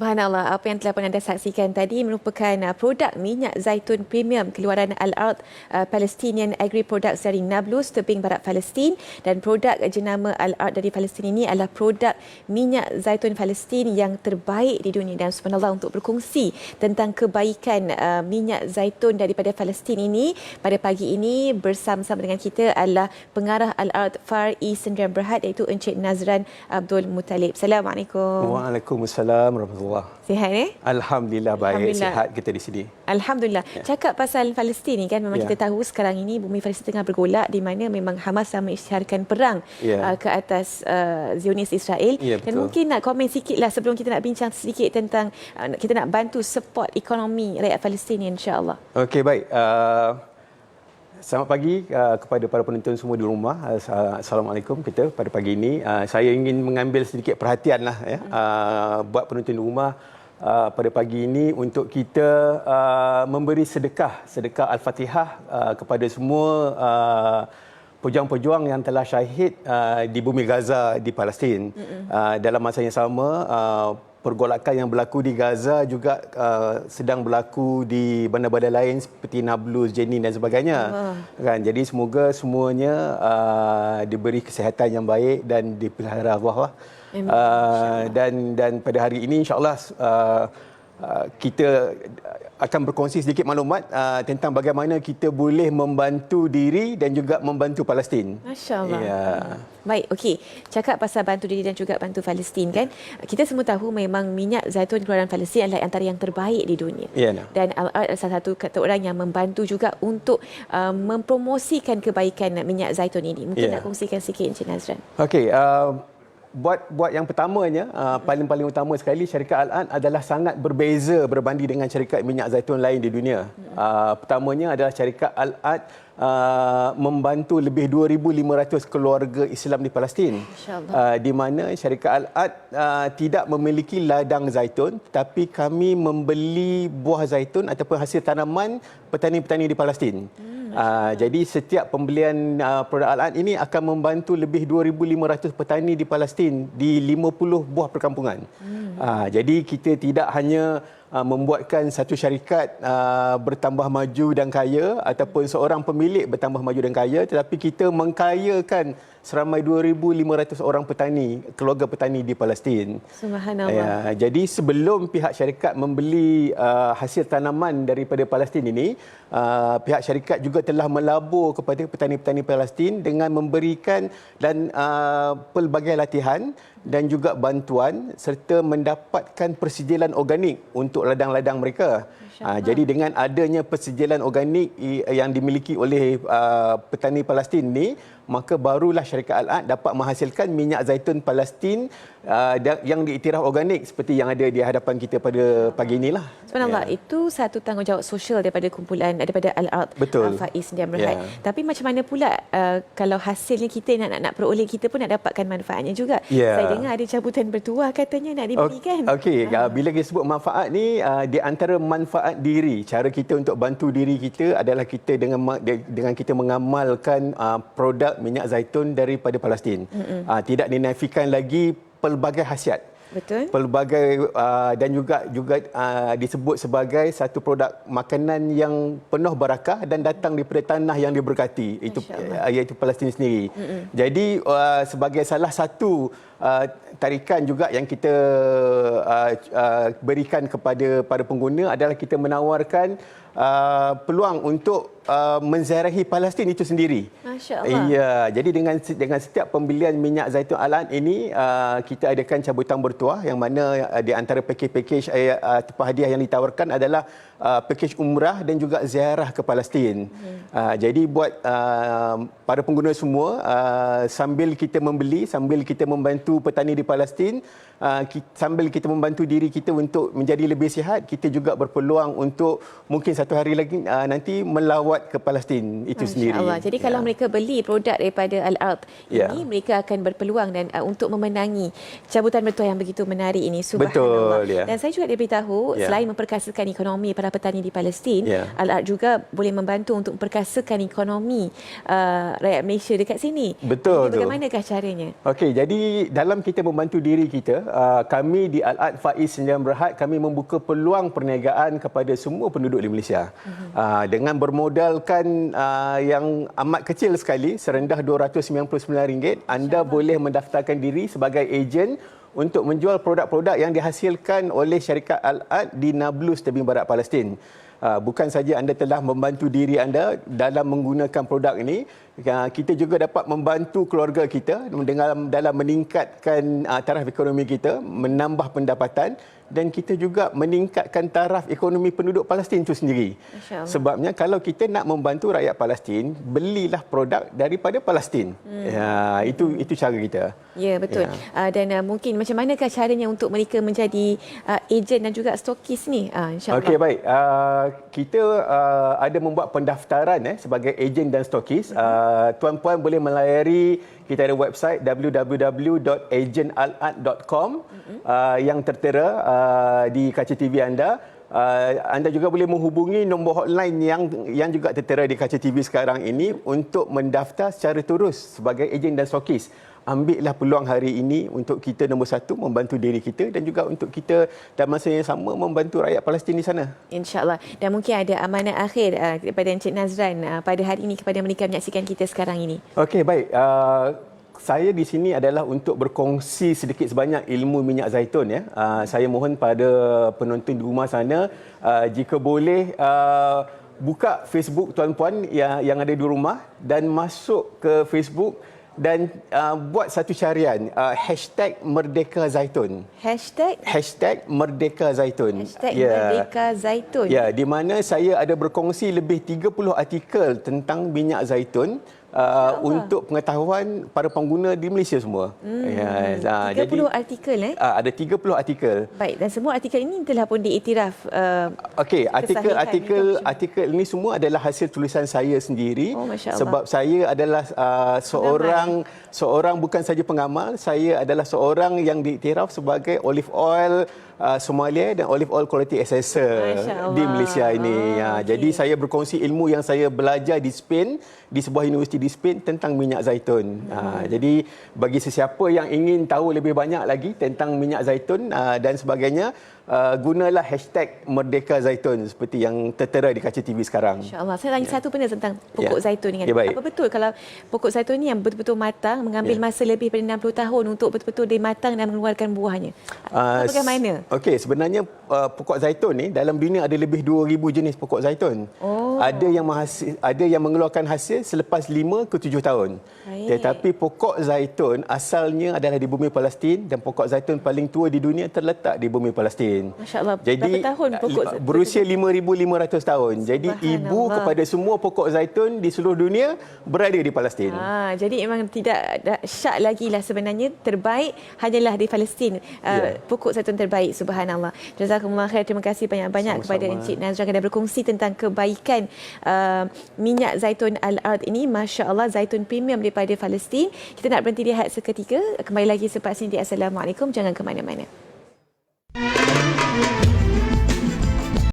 Subhanallah, apa yang telah pun anda saksikan tadi merupakan produk minyak zaitun premium keluaran Al-Ard Palestinian Agri Products dari Nablus, tebing barat Palestin, dan produk jenama Al-Ard dari Palestin ini adalah produk minyak zaitun Palestin yang terbaik di dunia. Dan subhanallah, untuk berkongsi tentang kebaikan minyak zaitun daripada Palestin ini, pada pagi ini bersama-sama dengan kita adalah pengarah Al-Ard Far East Sdn Bhd, iaitu Encik Nazran Abdul Muttalib. Assalamualaikum. Waalaikumsalam warahmatullahi. Sihat Alhamdulillah baik. Alhamdulillah. Sihat kita di sini. Alhamdulillah. Ya. Cakap pasal Palestin ni kan, memang kita tahu sekarang ini bumi Palestin tengah bergolak, di mana memang Hamas mengisytiharkan perang ke atas Zionis Israel. Ya, dan mungkin nak komen sikitlah sebelum kita nak bincang sedikit tentang kita nak bantu support ekonomi rakyat Palestin, insya-Allah. Okey, baik. Selamat pagi kepada para penonton semua di rumah. Assalamualaikum kita pada pagi ini. Saya ingin mengambil sedikit perhatian lah buat penonton di rumah pada pagi ini untuk kita memberi sedekah Al-Fatihah kepada semua pejuang-pejuang yang telah syahid di bumi Gaza di Palestin. Dalam masa yang sama, pergolakan yang berlaku di Gaza juga sedang berlaku di bandar-bandar lain seperti Nablus, Jenin dan sebagainya. Kan? Jadi semoga semuanya diberi kesihatan yang baik dan dipelihara Allah lah. Dan pada hari ini insya-Allah kita akan berkongsi sedikit maklumat tentang bagaimana kita boleh membantu diri dan juga membantu Palestin. Masya-Allah. Ya. Baik, okey. Cakap pasal bantu diri dan juga bantu Palestin kan. Kita semua tahu memang minyak zaitun keluaran Palestin adalah antara yang terbaik di dunia. Ya, dan Al-Ard salah satu kata orang yang membantu juga untuk mempromosikan kebaikan minyak zaitun ini. Mungkin nak kongsikan sikit Encik Nazran. Okey, buat yang pertamanya, paling utama sekali, syarikat Al-Ard adalah sangat berbeza berbanding dengan syarikat minyak zaitun lain di dunia. Pertamanya adalah syarikat Al-Ard membantu lebih 2,500 keluarga Islam di Palestin, di mana syarikat Al-Ard tidak memiliki ladang zaitun, tapi kami membeli buah zaitun ataupun hasil tanaman petani-petani di Palestin. Jadi setiap pembelian produk Al-Ard ini akan membantu lebih 2,500 petani di Palestin di 50 buah perkampungan. Jadi kita tidak hanya membuatkan satu syarikat bertambah maju dan kaya ataupun seorang pemilik bertambah maju dan kaya, tetapi kita mengkayakan seramai 2,500 orang petani, keluarga petani di Palestin. Subhanallah. Jadi sebelum pihak syarikat membeli hasil tanaman daripada Palestin ini, pihak syarikat juga telah melabur kepada petani-petani Palestin dengan memberikan dan pelbagai latihan dan juga bantuan serta mendapatkan persijilan organik untuk ladang-ladang mereka. Jadi dengan adanya persijilan organik yang dimiliki oleh petani Palestin ini, maka barulah syarikat Al-Ard dapat menghasilkan minyak zaitun Palestin yang diiktiraf organik seperti yang ada di hadapan kita pada pagi inilah. Subhanallah, itu satu tanggungjawab sosial daripada kumpulan daripada Al-Ard Far East Sdn Bhd. Tapi macam mana pula kalau hasilnya kita nak peroleh, kita pun nak dapatkan manfaatnya juga. Saya dengar ada cabutan bertuah katanya nak diberikan. Okey, bila kita sebut manfaat ni, di antara manfaat diri, cara kita untuk bantu diri kita adalah kita dengan kita mengamalkan produk minyak zaitun daripada Palestin. Tidak dinafikan lagi pelbagai khasiat. Betul. Pelbagai dan juga disebut sebagai satu produk makanan yang penuh barakah dan datang daripada tanah yang diberkati, iaitu Palestin sendiri. Jadi sebagai salah satu tarikan juga yang kita berikan kepada para pengguna adalah kita menawarkan peluang untuk menziarahi Palestin itu sendiri. Masya-Allah. Ya, jadi dengan setiap pembelian minyak zaitun Al-Ard ini, kita adakan cabutan bertuah yang mana di antara pakej-pakej atau hadiah yang ditawarkan adalah pakej umrah dan juga ziarah ke Palestin. Jadi buat para pengguna semua, sambil kita membeli, sambil kita membantu petani di Palestin, sambil kita membantu diri kita untuk menjadi lebih sihat, kita juga berpeluang untuk mungkin satu hari lagi nanti melawat ke Palestin itu sendiri. Jadi kalau mereka beli produk daripada Al-Ard ini, mereka akan berpeluang dan untuk memenangi cabutan bertuah yang begitu menarik ini. Subhanallah. Betul. Dan saya juga diberitahu selain memperkasakan ekonomi para petani di Palestin, Al-Ard juga boleh membantu untuk memperkasakan ekonomi rakyat Malaysia dekat sini. Betul. Bagaimanakah caranya? Okey, jadi dalam kita membantu diri kita, kami di Al-Ad Faiz Sdn Bhd kami membuka peluang perniagaan kepada semua penduduk di Malaysia. Dengan bermodalkan yang amat kecil sekali, serendah RM299, anda boleh mendaftarkan diri sebagai ejen untuk menjual produk-produk yang dihasilkan oleh syarikat Al-Ad di Nablus, tebing barat Palestin. Bukan saja anda telah membantu diri anda dalam menggunakan produk ini, kita juga dapat membantu keluarga kita dalam meningkatkan taraf ekonomi kita, menambah pendapatan, dan kita juga meningkatkan taraf ekonomi penduduk Palestin itu sendiri. Sebabnya kalau kita nak membantu rakyat Palestin, belilah produk daripada Palestin. Itu cara kita. Ya, betul. Dan mungkin macam manakah caranya untuk mereka menjadi ejen dan juga stokis ni? InsyaAllah. Okey, baik. Kita ada membuat pendaftaran sebagai ejen dan stokis. Tuan-puan boleh melayari, kita ada website www.agenalad.com yang tertera di kaca TV anda. Anda juga boleh menghubungi nombor hotline yang juga tertera di kaca TV sekarang ini untuk mendaftar secara terus sebagai ejen dan stokis. Ambillah peluang hari ini untuk kita nombor satu membantu diri kita dan juga untuk kita dalam masa yang sama membantu rakyat Palestin di sana. InsyaAllah. Dan mungkin ada amanah akhir kepada Encik Nazran pada hari ini kepada mereka menyaksikan kita sekarang ini. Okey, baik. Saya di sini adalah untuk berkongsi sedikit sebanyak ilmu minyak zaitun. Saya mohon pada penonton di rumah sana, jika boleh buka Facebook tuan-puan yang ada di rumah dan masuk ke Facebook dan buat satu carian #MerdekaZaitun. #MerdekaZaitun. #MerdekaZaitun. Ya, di mana saya ada berkongsi lebih 30 artikel tentang minyak zaitun untuk pengetahuan para pengguna di Malaysia semua. 30 artikel ada 30 artikel. Baik, dan semua artikel ini telah pun diiktiraf. Okey, artikel ini semua adalah hasil tulisan saya sendiri. Sebab saya adalah seorang bukan saja pengamal, saya adalah seorang yang diiktiraf sebagai olive oil Somalia dan olive oil quality assessor di Malaysia ini. Jadi saya berkongsi ilmu yang saya belajar di Spain, di sebuah universiti di Spain tentang minyak zaitun. Jadi bagi sesiapa yang ingin tahu lebih banyak lagi tentang minyak zaitun dan sebagainya, gunalah #MerdekaZaitun seperti yang tertera di kaca TV sekarang. InsyaAllah. Saya tanya satu benda tentang pokok zaitun ni. Baik. Apa betul kalau pokok zaitun ni yang betul-betul matang mengambil masa lebih daripada 60 tahun untuk betul-betul dia matang dan mengeluarkan buahnya? Bagaimana? Okey, sebenarnya pokok zaitun ni dalam dunia ada lebih 2000 jenis pokok zaitun. Ada yang mengeluarkan hasil selepas 5 ke 7 tahun. Tetapi pokok zaitun asalnya adalah di bumi Palestin dan pokok zaitun paling tua di dunia terletak di bumi Palestin. Masya-Allah. Jadi berapa tahun pokok berusia 5500 tahun. Jadi ibu kepada semua pokok zaitun di seluruh dunia berada di Palestin. Jadi memang tidak syak lagi lah sebenarnya, terbaik hanyalah di Palestin. Pokok zaitun terbaik, subhanallah. Jazakumullah khair. Terima kasih banyak-banyak kepada Encik Nazran kerana berkongsi tentang kebaikan minyak zaitun Al-Ard ini. Masya-Allah, zaitun premium daripada Palestin. Kita nak berhenti lihat seketika. Kembali lagi selepas ini. Assalamualaikum. Jangan ke mana-mana.